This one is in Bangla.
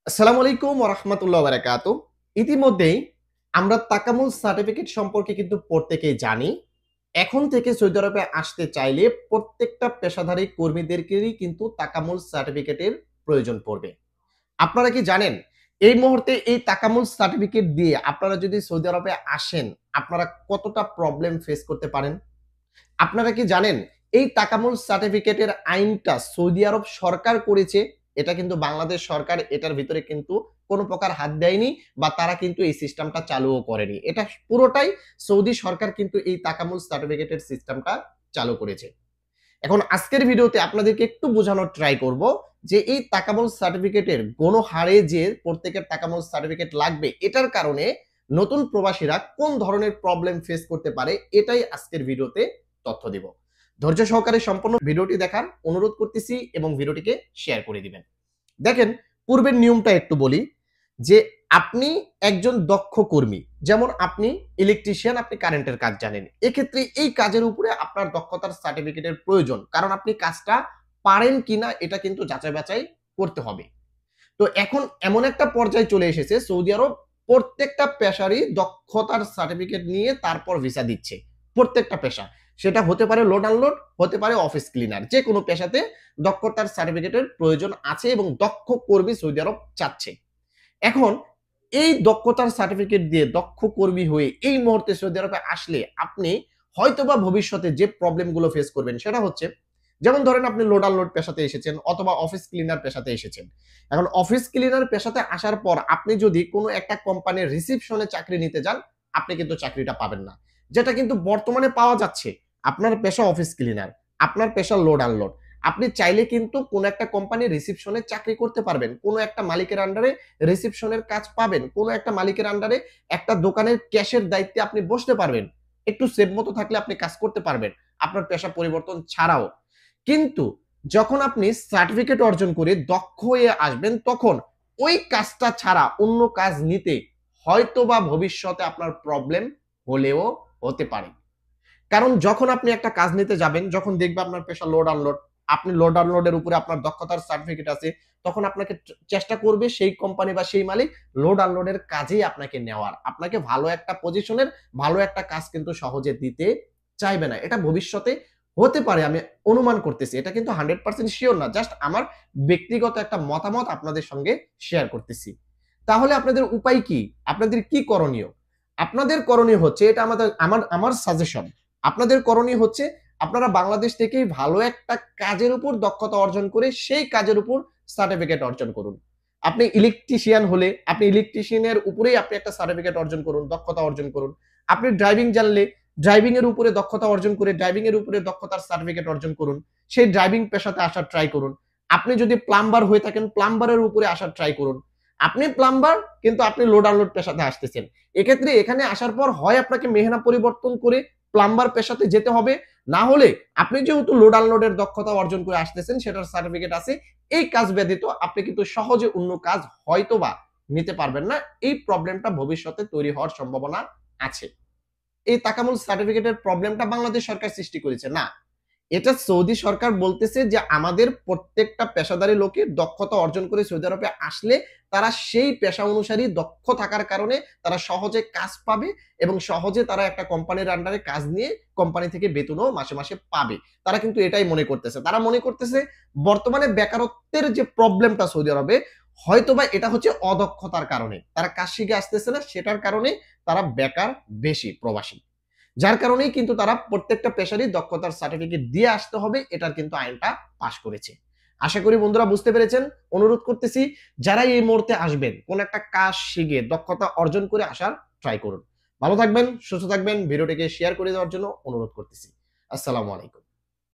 আসসালামু আলাইকুম ওয়া রাহমাতুল্লাহি ওয়া বারাকাতুহু। ইতিমধ্যেই আমরা তাকামুল সার্টিফিকেট সম্পর্কে কিন্তু প্রত্যেকেই জানি। এখন থেকে সৌদি আরবে আসতে চাইলে প্রত্যেকটা পেশাধারী কর্মীদেরকেই কিন্তু তাকামুল সার্টিফিকেটের প্রয়োজন পড়বে। আপনারা কি জানেন? এই মুহূর্তে এই তাকামুল সার্টিফিকেট দিয়ে আপনারা যদি সৌদি আরবে আসেন, আপনারা কতটা প্রবলেম ফেস করতে পারেন? আপনারা কি জানেন এই তাকামুল সার্টিফিকেটের আইনটা সৌদি আরব সরকার করেছে। এটা কিন্তু বাংলাদেশ সরকার এটার ভিতরে কিন্তু কোনো প্রকার হাত দেয়নি বা তারা কিন্তু এই সিস্টেমটা চালুও করেনি। এটা পুরোটাই সৌদি সরকার কিন্তু এই তাকামুল সার্টিফিকেটের সিস্টেমটা চালু করেছে। এখন আজকের ভিডিওতে আপনাদেরকে একটু বোঝানোর ট্রাই করব যে এই তাকামুল সার্টিফিকেটের গণহারে যে প্রত্যেকের তাকামুল সার্টিফিকেট লাগবে এটার কারণে নতুন প্রবাসীরা কোন ধরনের প্রবলেম ফেস করতে পারে এটাই আজকের ভিডিওতে তথ্য দিব। ধৈর্য সহকারে সম্পূর্ণ ভিডিওটি দেখার অনুরোধ করতেছি এবং ভিডিওটিকে শেয়ার করে দিবেন। দেখেন, পূর্বের নিয়মটা একটু বলি যে আপনি একজন দক্ষ কর্মী, যেমন আপনি ইলেকট্রিশিয়ান, আপনি কারেন্টের কাজ জানেন। এক্ষেত্রে এই কাজের উপরে আপনার দক্ষতার সার্টিফিকেটের প্রয়োজন। কারণ আপনি কাজটা পারেন কিনা এটা কিন্তু যাচাই বাছাই করতে হবে। তো এখন এমন একটা পর্যায়ে চলে এসেছে সৌদি আরব প্রত্যেকটা পেশারই দক্ষতার সার্টিফিকেট নিয়ে তারপর ভিসা দিচ্ছে। প্রত্যেকটা পেশা। সেটা হতে পারে লোড আনলোড, হতে পারে অফিস ক্লিনার। যেকোনো পেশাতে দক্ষতার সার্টিফিকেটের প্রয়োজন আছে এবং দক্ষ কর্মী সৌদি আরব চাচ্ছে। এখন এই দক্ষতার সার্টিফিকেট দিয়ে দক্ষ কর্মী হয়ে এই মুহূর্তে সৌদি আরবে আসলে আপনি হয়তোবা ভবিষ্যতে যে প্রবলেম গুলো ফেস করবেন সেটা হচ্ছে, যেমন ধরেন আপনি লোড আনলোড পেশাতে এসেছেন অথবা অফিস ক্লিনার পেশাতে এসেছেন। এখন অফিস ক্লিনার পেশাতে আসার পর আপনি যদি কোনো একটা কোম্পানির রিসিপশনে চাকরি নিতে যান, আপনি কিন্তু চাকরিটা পাবেন না। যেটা কিন্তু বর্তমানে পাওয়া যাচ্ছে। আপনার পেশা অফিস ক্লিনার, আপনার পেশা লোড আনলোড। আপনি চাইলে কিন্তু কোনো একটা কোম্পানির রিসিপশনে চাকরি করতে পারবেন। কোনো একটা মালিকের আন্ডারে রিসিপশনের কাজ পাবেন। কোনো একটা মালিকের আন্ডারে একটা দোকানের ক্যাশের দায়িত্বে আপনি বসতে পারবেন। একটু সেভ মতো থাকলে আপনি কাজ করতে পারবেন। আপনার পেশা পরিবর্তন ছাড়াও। কিন্তু যখন আপনি সার্টিফিকেট অর্জন করে দক্ষ হয়ে আসবেন তখন ওই কাজটা ছাড়া অন্য কাজ নিতে হয়তোবা ভবিষ্যতে আপনার প্রবলেম হলেও হতে পারে। কারণ যখন আপনি একটা কাজ নিতে যাবেন, যখন দেখবে আপনার পেশা লোড আনলোড, আপনি লোড আনলোডের উপরে আপনার দক্ষতার সার্টিফিকেট আছে, তখন আপনাকে চেষ্টা করবে সেই কোম্পানি বা সেই মালিক লোড আনলোডের কাজেই আপনাকে নেওয়ার। আপনাকে ভালো একটা পজিশনের ভালো একটা কাজ কিন্তু সহজে দিতে চাইবে না। এটা ভবিষ্যতে হতে পারে, আমি অনুমান করতেছি। এটা কিন্তু 100% সিওর না। জাস্ট আমার ব্যক্তিগত একটা মতামত আপনাদের সঙ্গে শেয়ার করতেছি। তাহলে আপনাদের উপায় কি? আপনাদের কি করণীয়? আপনাদের করণীয় হচ্ছে, এটা আমার সাজেশন। আপনাদের করণীয় হচ্ছে আপনারা বাংলাদেশ থেকেই ভালো একটা কাজের উপর দক্ষতা অর্জন করে সেই কাজের উপর সার্টিফিকেট অর্জন করুন। আপনি ইলেকট্রিশিয়ান হলে আপনি ইলেকট্রিশিয়ানের উপরেই আপনি একটা সার্টিফিকেট অর্জন করুন, দক্ষতা অর্জন করুন। আপনি ড্রাইভিং জানলে ড্রাইভিং এর উপরে দক্ষতা অর্জন করে ড্রাইভিং এর উপরে দক্ষতার সার্টিফিকেট অর্জন করুন। সেই ড্রাইভিং পেশাতে আসার ট্রাই করুন। আপনি যদি প্লাম্বার হয়ে থাকেন প্লাম্বারের উপরে আসার ট্রাই করুন। আপনি প্লাম্বার কিন্তু আপনি লোড আনলোড পেশাতে আসতেছেন। এক্ষেত্রে এখানে আসার পর হয় আপনাকে মেহনা পরিবর্তন করে প্লাম্বার পেশাতে যেতে হবে, না হলে আপনি যেহেতু লোড আনলোডের দক্ষতা অর্জন করে আসতেছেন সেটার সার্টিফিকেট আছে, এই কাজ ব্যতীত আপনি কিন্তু সহজে অন্য কাজ হয়তোবা নিতে পারবেন না। এই প্রবলেমটা ভবিষ্যতে তৈরি হওয়ার সম্ভাবনা আছে। এই তাকামুল সার্টিফিকেটের প্রবলেমটা বাংলাদেশ সরকার সৃষ্টি করেছে না। এটা সৌদি সরকার বলতেছে যে আমাদের প্রত্যেকটা পেশাদারী লোকের দক্ষতা অর্জন করে সৌদি আরবে আসলে তারা সেই পেশা অনুসারী দক্ষ থাকার কারণে তারা সহজে কাজ পাবে এবং সহজে তারা একটা কোম্পানির আন্ডারে কাজ নিয়ে কোম্পানি থেকে বেতনও মাসে মাসে পাবে। তারা কিন্তু এটাই মনে করতেছে। তারা মনে করতেছে বর্তমানে বেকারত্বের যে প্রবলেমটা সৌদি আরবে হয়তোবা এটা হচ্ছে অদক্ষতার কারণে। তারা কাজ শিখে আসতেছে না, সেটার কারণে তারা বেকার বেশি প্রবাসী। যার কারণেই কিন্তু তারা প্রত্যেকটা পেশারই দক্ষতার সার্টিফিকেট দিয়ে আসতে হবে, এটার কিন্তু আইনটা পাস করেছে। আশা করি বন্ধুরা বুঝতে পেরেছেন। অনুরোধ করতেছি যারা এই মুহূর্তে আসবেন কোন একটা কাজ শিখে দক্ষতা অর্জন করে আসার ট্রাই করুন। ভালো থাকবেন, সুস্থ থাকবেন। ভিডিওটিকে শেয়ার করে দেওয়ার জন্য অনুরোধ করতেছি। আসসালামু আলাইকুম।